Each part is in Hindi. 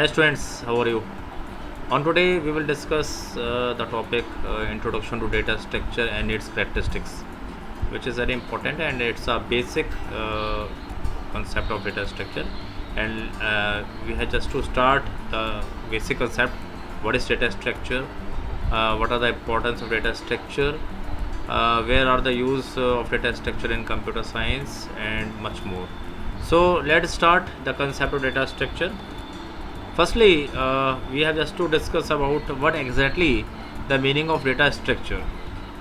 Hi students, how are you? On today we will discuss the topic introduction to data structure and its characteristics, which is very important and it's a basic concept of data structure. And we have just to start the basic concept. What is data structure? What are the importance of data structure? Where are the use of data structure in computer science and much more. So let's start the concept of data structure. Firstly, we have just to discuss about what exactly the meaning of data structure.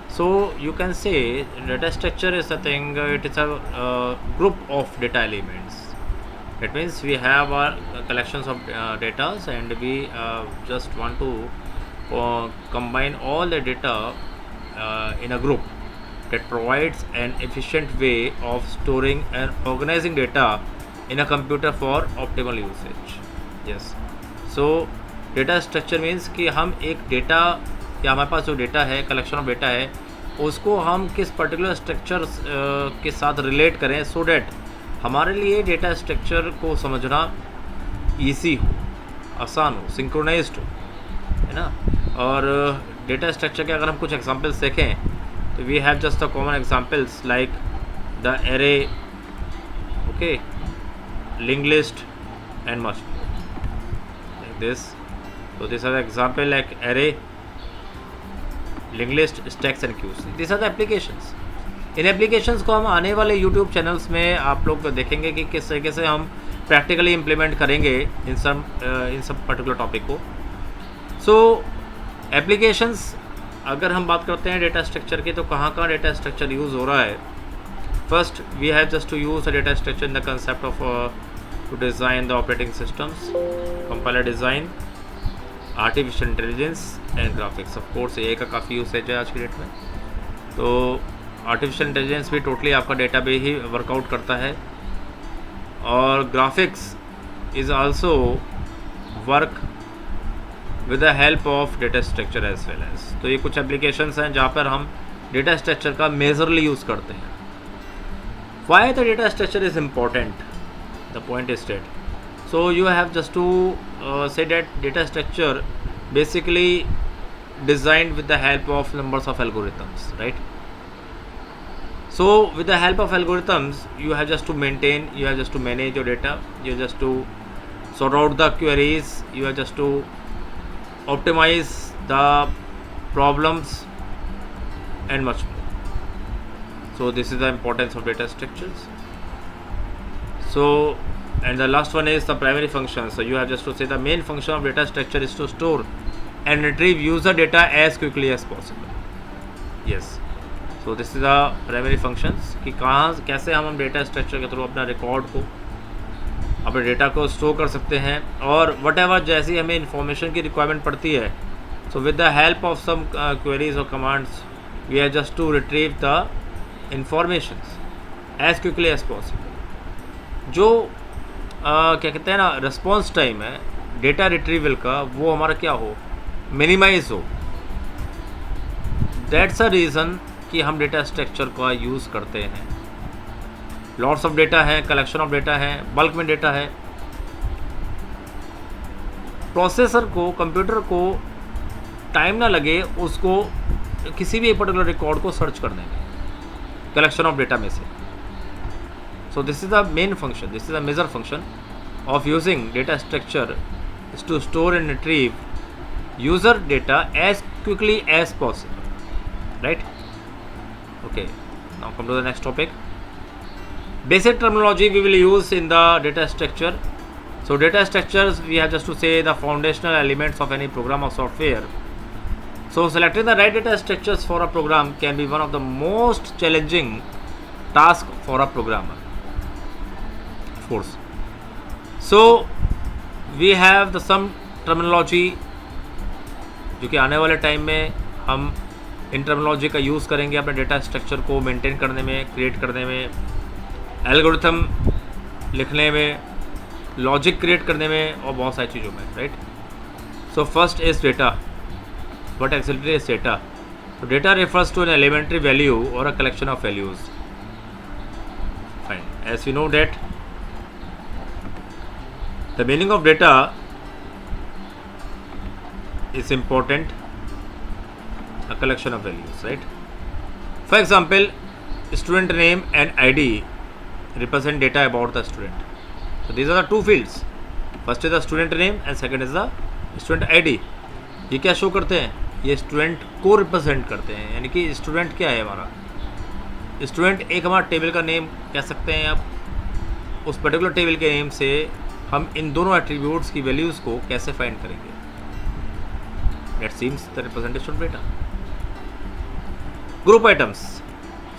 So you can say data structure is a thing. It is a group of data elements. It means we have our collections of data, and we just want to combine all the data in a group that provides an efficient way of storing and organizing data in a computer for optimal usage. Yes. So data structure means कि हम एक डेटा या हमारे पास जो डेटा है कलेक्शन ऑफ डेटा है उसको हम किस पर्टिकुलर स्ट्रक्चर के साथ रिलेट करें सो डैट हमारे लिए डेटा स्ट्रक्चर को समझना ईजी हो, आसान हो, सिंक्रोनाइज्ड हो, है ना। और डेटा स्ट्रक्चर के अगर हम कुछ एग्जांपल्स देखें तो we have just the common examples like the array, okay, link list and much this. So these are the example like array, linked list, stacks and queues. These are the applications. In applications को हम आने वाले यूट्यूब चैनल्स में आप लोग देखेंगे कि किस तरीके से हम प्रैक्टिकली इम्प्लीमेंट करेंगे इन सब पर्टिकुलर टॉपिक को. सो एप्लीकेशंस अगर हम बात करते हैं डेटा स्ट्रक्चर की तो कहाँ कहाँ डेटा स्ट्रक्चर यूज़ हो रहा है. First we have just to use the data structure in the concept of to design the operating systems, compiler design, artificial intelligence and graphics. Of course AI का काफ़ी यूसेज है आज की डेट में. तो आर्टिफिशियल इंटेलिजेंस भी टोटली आपका डेटा पे ही वर्कआउट करता है और graphics is also work with the help of data structure as well as. तो ये कुछ एप्लीकेशंस हैं जहाँ पर हम डेटा स्ट्रक्चर का मेजरली यूज़ करते हैं. Why the data structure is important? The point is that so you have just to say that data structure basically designed with the help of numbers of algorithms, right? So with the help of algorithms you have just to maintain, you have just to manage your data, you have just to sort out the queries, you have just to optimize the problems and much more. So this is the importance of data structures. So and the last one is the primary function. So you have just to say the main function of data structure is to store and retrieve user data as quickly as possible. Yes. So this is the primary functions कि कहाँ कैसे हम डेटा स्ट्रक्चर के थ्रू अपना रिकॉर्ड को अपने डेटा को स्टोर कर सकते हैं और वट एवर जैसी हमें इंफॉर्मेशन की रिक्वायरमेंट पड़ती है. So with the help of some queries और commands we have just to retrieve the informations as quickly as possible. जो क्या कहते हैं ना रिस्पॉन्स टाइम है डेटा रिट्रीवल का वो हमारा क्या हो, मिनिमाइज हो. दैट्स अ रीज़न कि हम डेटा स्ट्रक्चर का यूज़ करते हैं. लॉट्स ऑफ डेटा है, कलेक्शन ऑफ डेटा है, बल्क में डेटा है. प्रोसेसर को, कंप्यूटर को टाइम ना लगे उसको किसी भी पर्टिकुलर रिकॉर्ड को सर्च करने में कलेक्शन ऑफ डेटा में से. So this is the main function, this is the major function of using data structure is to store and retrieve user data as quickly as possible, right? Okay, now come to the next topic. Basic terminology we will use in the data structure. So data structures we have just to say the foundational elements of any program or software. So selecting the right data structures for a program can be one of the most challenging task for a programmer. Course. So we have the some terminology जो कि आने वाले टाइम में हम इन टर्मिनोलॉजी का यूज़ करेंगे अपने डेटा स्ट्रक्चर को मेंटेन करने में, क्रिएट करने में, एल्गोरिथम लिखने में, लॉजिक क्रिएट करने में और बहुत सारी चीज़ों में, right. So first is data. What actually is data? So data refers to an elementary value or a collection of values. Fine. As we know that the meaning of data is important, a collection of values, right? For example, student name and ID represent data about the student. So these are the two fields. First is the student name and second is the student ID. ये क्या शो करते हैं? ये स्टूडेंट को रिप्रेजेंट करते हैं, यानी कि स्टूडेंट क्या है हमारा? स्टूडेंट एक हमारा टेबल का नेम कह सकते हैं आप. उस पर्टिकुलर टेबल के नेम से हम इन दोनों एट्रीब्यूट्स की वैल्यूज़ को कैसे फाइंड करेंगे? That seems the representation of data. Group items.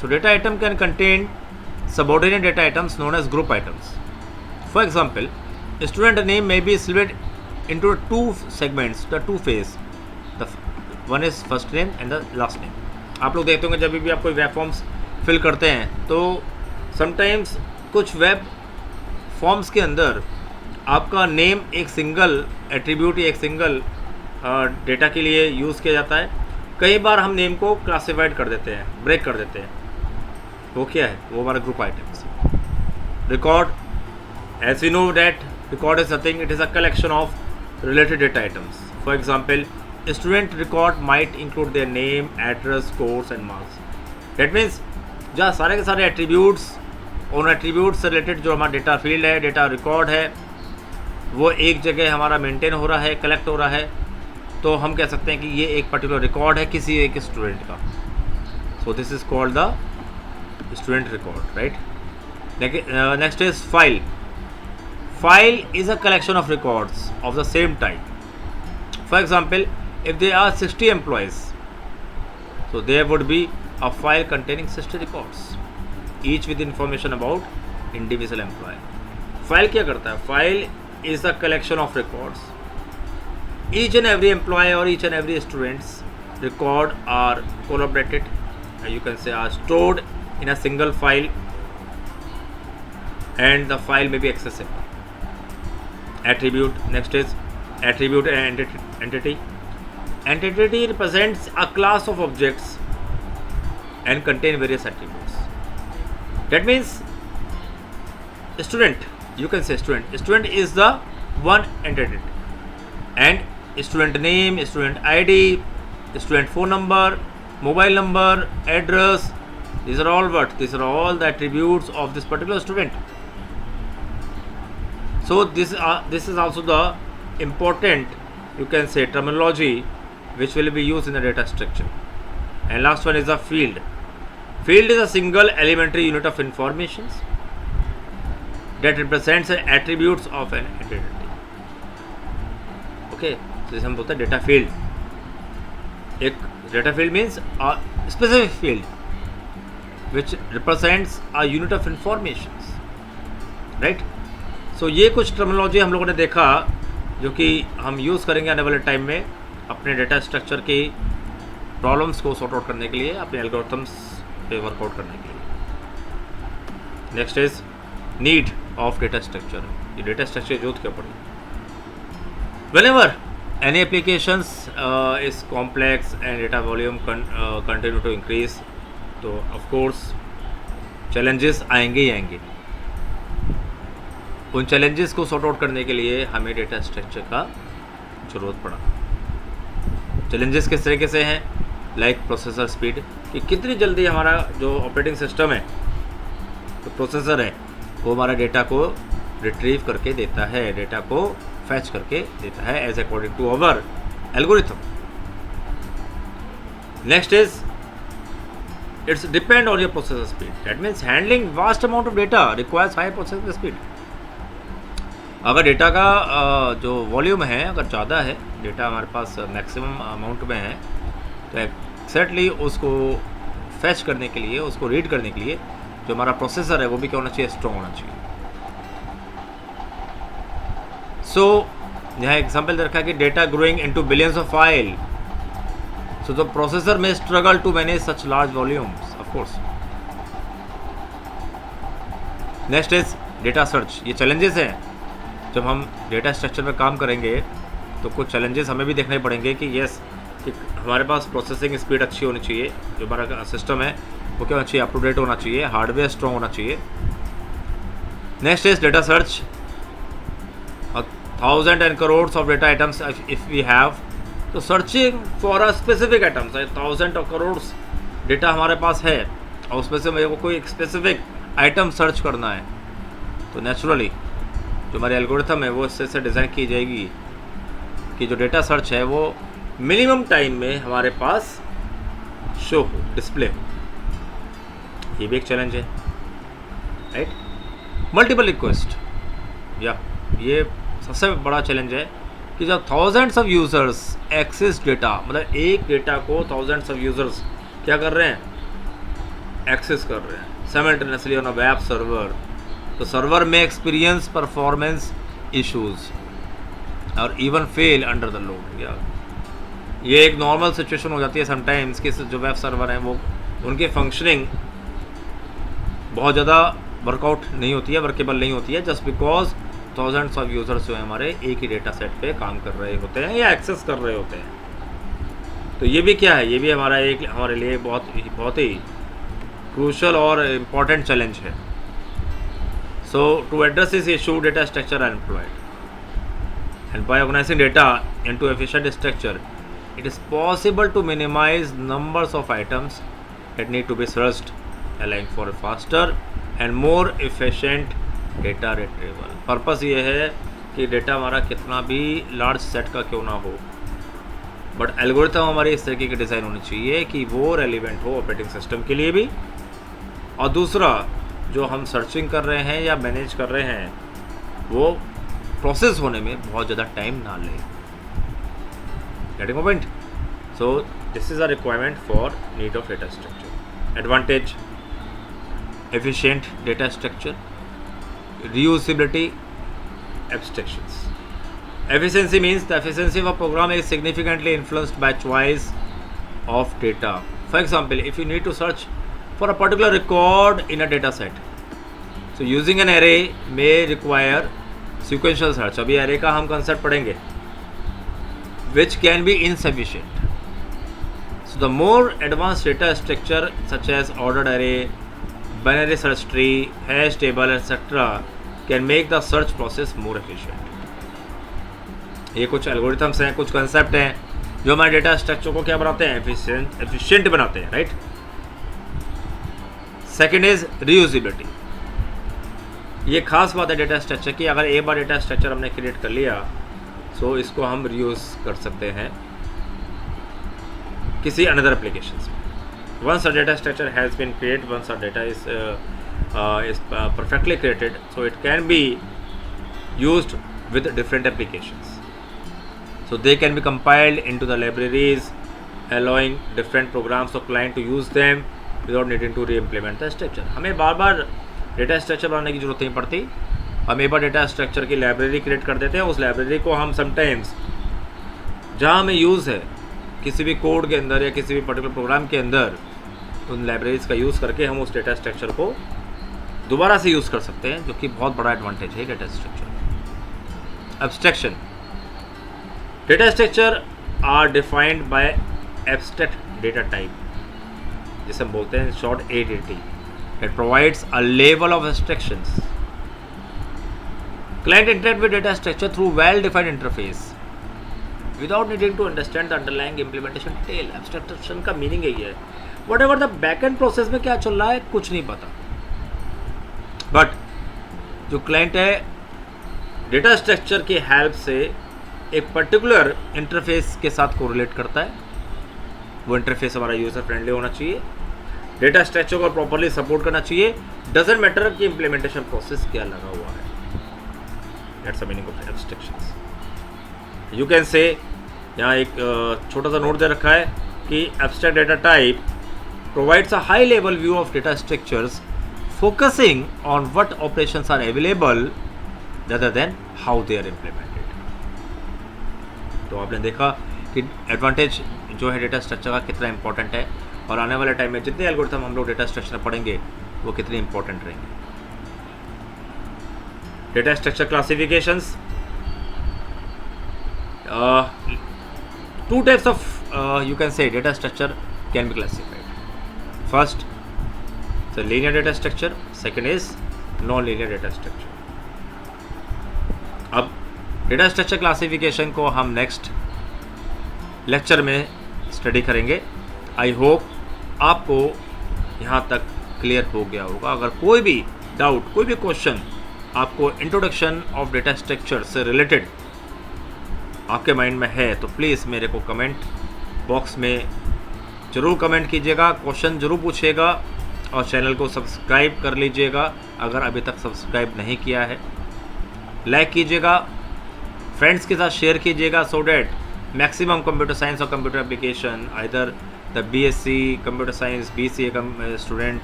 So data item can contain subordinate data items known as group items. For example, a student name may be split into two segments, the two phase. The one is first name and the last name. आप लोग देखते होंगे जब भी आप कोई वेब फॉर्म्स फिल करते हैं तो समटाइम्स कुछ वेब फॉर्म्स के अंदर आपका नेम एक सिंगल एट्रीब्यूट या एक सिंगल डेटा के लिए यूज़ किया जाता है. कई बार हम नेम को क्लासिफाइड कर देते हैं, ब्रेक कर देते हैं. वो क्या है? वो हमारा group items. Record, as we know that record is nothing, it is a collection of related data items. For example, student record might include their name, address, course and marks. That means जहाँ सारे के सारे एट्रीब्यूट्स, उन एट्रीब्यूट से रिलेटेड जो हमारा डेटा फील्ड है, डेटा रिकॉर्ड है, वो एक जगह हमारा मेंटेन हो रहा है, कलेक्ट हो रहा है, तो हम कह सकते हैं कि ये एक पर्टिकुलर रिकॉर्ड है किसी एक स्टूडेंट का. So this is called the student record, right. Next is file. File is a collection of records of the same type. For example, if they are 60 employees, so there would be a file containing 60 records, each with information about individual employee. File क्या करता है? File is a collection of records. Each and every employee or each and every student's record are collaborated, you can say are stored in a single file, and the file may be accessible. Attribute. Next is attribute and entity. Entity represents a class of objects and contain various attributes. That means student, you can say student. Student is the one entity, and student name, student ID, student phone number, mobile number, address, these are all what? These are all the attributes of this particular student. So this is also the important, you can say, terminology which will be used in the data structure. And last one is the field. Field is a single elementary unit of information that represents the attributes of an entity. Okay, so this हम बोलते हैं डेटा फील्ड. एक data field means a specific field which represents a unit of information, right? So ये कुछ टर्मिनोलॉजी हम लोगों ने देखा जो कि हम यूज़ करेंगे आने वाले टाइम में अपने डेटा स्ट्रक्चर की प्रॉब्लम्स को सॉर्ट आउट करने के लिए, अपने एल्गोरिथम्स पे वर्कआउट करने के लिए. Next is need of data structure. ये डेटा स्ट्रक्चर जरूरत क्या पड़ी? Whenever any applications is complex and data volume continue to increase, तो of course challenges आएंगे ही आएंगे. उन challenges को sort out करने के लिए हमें data structure का ज़रूरत पड़ा. challenges किस तरीके से हैं? like processor speed, कि कितनी जल्दी हमारा जो ऑपरेटिंग सिस्टम है, तो प्रोसेसर है, वो हमारा डेटा को रिट्रीव करके देता है, डेटा को फैच करके देता है as according to our algorithm. Next is it's depend on your processor speed. That means handling vast amount of data requires high processor speed. अगर डेटा का जो वॉल्यूम है अगर ज़्यादा है, डेटा हमारे पास मैक्सिमम अमाउंट में है, तो एक्जैक्टली उसको फैच करने के लिए, उसको रीड करने के लिए जो हमारा प्रोसेसर है वो भी क्या होना चाहिए? स्ट्रॉन्ग होना चाहिए. सो यहाँ एग्जाम्पल दे रखा है कि data growing into billions of file, so the processor में struggle to manage such large volumes, of course. Next is data search. ये चैलेंजेस हैं. जब हम डेटा स्ट्रक्चर में काम करेंगे तो कुछ चैलेंजेस हमें भी देखने पड़ेंगे कि यस, कि हमारे पास प्रोसेसिंग स्पीड अच्छी होनी चाहिए, जो हमारा सिस्टम है वो क्या होना चाहिए? अप टू डेट होना चाहिए, हार्डवेयर स्ट्रॉन्ग होना चाहिए. Next is data search. 1000 and crores of data items if we have, तो searching for a specific items, 1000 और करोड़ डेटा हमारे पास है और उसमें से मेरे को कोई एक स्पेसिफिक आइटम सर्च करना है, तो नेचुरली जो हमारी एल्गोरिथम है वो इससे डिज़ाइन की जाएगी कि जो डेटा सर्च है वो मिनिमम टाइम में हमारे पास शो हो, डिस्प्ले हो। ये भी एक चैलेंज है, राइट। मल्टीपल रिक्वेस्ट, या ये सबसे बड़ा चैलेंज है कि जब thousands of users access data, मतलब एक डेटा को थाउजेंड्स ऑफ यूज़र्स क्या कर रहे हैं, एक्सेस कर रहे हैं simultaneously on a web server, तो सर्वर में एक्सपीरियंस परफॉर्मेंस इश्यूज और even fail under the load. या ये एक नॉर्मल सिचुएशन हो जाती है समटाइम्स कि जो वेब सर्वर हैं वो उनकी फंक्शनिंग बहुत ज़्यादा वर्कआउट नहीं होती है, वर्केबल नहीं होती है, just because thousands of users जो है हमारे एक ही डेटा सेट पे काम कर रहे होते हैं या एक्सेस कर रहे होते हैं। तो ये भी क्या है, ये भी हमारे लिए बहुत ही क्रूशल और इम्पॉर्टेंट चैलेंज है। So to address this issue, data structure are employed and by organizing data into efficient structure it is possible to minimize numbers of items that need to be searched, allowing for a faster and more efficient data retrieval। Purpose ये है कि डेटा हमारा कितना भी लार्ज सेट का क्यों ना हो, बट एल्गोरिथम हमारी इस तरीके की डिज़ाइन होनी चाहिए कि वो रेलिवेंट हो ऑपरेटिंग सिस्टम के लिए भी, और दूसरा जो हम सर्चिंग कर रहे हैं या मैनेज कर रहे हैं वो प्रोसेस होने में बहुत ज़्यादा टाइम ना ले। Getting my point? So this is a requirement for need of data structure. Advantage: efficient data structure, reusability, abstractions. Efficiency means the efficiency of a program is significantly influenced by choice of data. For example, if you need to search for a particular record in a data set, so using an array may require sequential search. अभी array का हम concept पढ़ेंगे, which can be insufficient. So the more advanced data structure such as ordered array, binary search tree, hash table, etc. can make the search process more efficient. ये कुछ एल्गोरिथम्स हैं, कुछ कंसेप्ट हैं जो हमारे डेटा स्ट्रक्चर को क्या बनाते हैं, एफिशिएंट बनाते हैं, राइट। Second is reusability. ये खास बात है डेटा स्ट्रक्चर की, अगर एक बार डेटा स्ट्रक्चर हमने क्रिएट कर लिया सो इसको हम रीयूज़ कर सकते हैं किसी अनदर एप्लीकेशंस में। Once a data structure has been created, once a data is perfectly created, so it can be used with different applications. So they can be compiled into the libraries, allowing different programs or client to use them without needing to re-implement the structure. हमें बार बार डेटा स्ट्रक्चर बनाने की जरूरत नहीं पड़ती, हम एक बार डेटा स्ट्रक्चर की लाइब्रेरी क्रिएट कर देते हैं। उस लाइब्रेरी को हम समटाइम्स जहाँ हमें यूज़ है किसी भी कोड के अंदर या किसी भी पर्टिकुलर प्रोग्राम के अंदर, उन लाइब्रेरीज का यूज़ करके हम उस डेटा स्ट्रक्चर को दोबारा से यूज़ कर सकते हैं, जो कि बहुत बड़ा एडवांटेज है data structure. Abstraction: data structure are defined by abstract data type, जिसे हम बोलते हैं short ADT। It provides a level of abstractions. Client interact with data structure through well-defined interface without needing to understand the underlying implementation detail. Abstraction का मीनिंग यही है, whatever the backend process में क्या चल रहा है कुछ नहीं पता, बट जो क्लाइंट है डेटा स्ट्रक्चर की हेल्प से एक पर्टिकुलर इंटरफेस के साथ कोरिलेट करता है। वो इंटरफेस हमारा यूजर फ्रेंडली होना चाहिए, डेटा स्ट्रक्चर को प्रॉपरली सपोर्ट करना चाहिए, डजेंट मैटर कि इम्प्लीमेंटेशन प्रोसेस क्या लगा हुआ है। That's the meaning of abstractions. You can say, यहाँ एक छोटा सा नोट दे रखा है कि abstract data type provides a high level view of data structures, focusing on what operations are available rather than how they are implemented. तो आपने देखा कि एडवांटेज जो है डेटा स्ट्रक्चर का कितना इंपॉर्टेंट है, और आने वाले टाइम में जितने एल्गोरिथम हम लोग डेटा स्ट्रक्चर पढ़ेंगे वो कितने इंपॉर्टेंट रहेंगे। Data structure classifications. Two types of you can say data structure can be classified. First, the linear data structure. Second is non-linear data structure. अब data structure classification को हम next लेक्चर में स्टडी करेंगे। आई होप आपको यहाँ तक क्लियर हो गया होगा। अगर कोई भी डाउट, कोई भी क्वेश्चन आपको इंट्रोडक्शन ऑफ डेटा स्ट्रक्चर से रिलेटेड आपके माइंड में है तो प्लीज़ मेरे को कमेंट बॉक्स में ज़रूर कमेंट कीजिएगा, क्वेश्चन ज़रूर पूछिएगा और चैनल को सब्सक्राइब कर लीजिएगा अगर अभी तक सब्सक्राइब नहीं किया है। लाइक कीजिएगा, फ्रेंड्स के साथ शेयर कीजिएगा so that maximum computer science और computer application either the BSc computer science, BCA student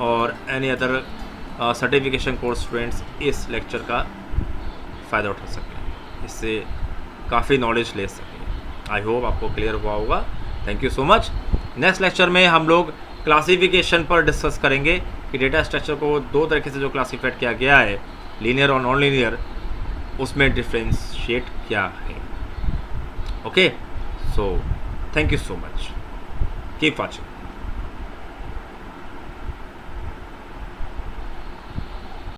और any other certification course students इस लेक्चर का फ़ायदा उठा सकें, इससे काफ़ी नॉलेज ले सकें। आई होप आपको क्लियर हुआ होगा। Thank you so much. Next lecture में हम लोग क्लासिफिकेशन पर डिस्कस करेंगे कि डेटा स्ट्रक्चर को दो तरीके से जो क्लासीफाइड किया गया है, लीनियर और नॉन लीनियर, उसमें डिफ्रेंशिएट क्या है। Okay, so thank you so much, keep watching.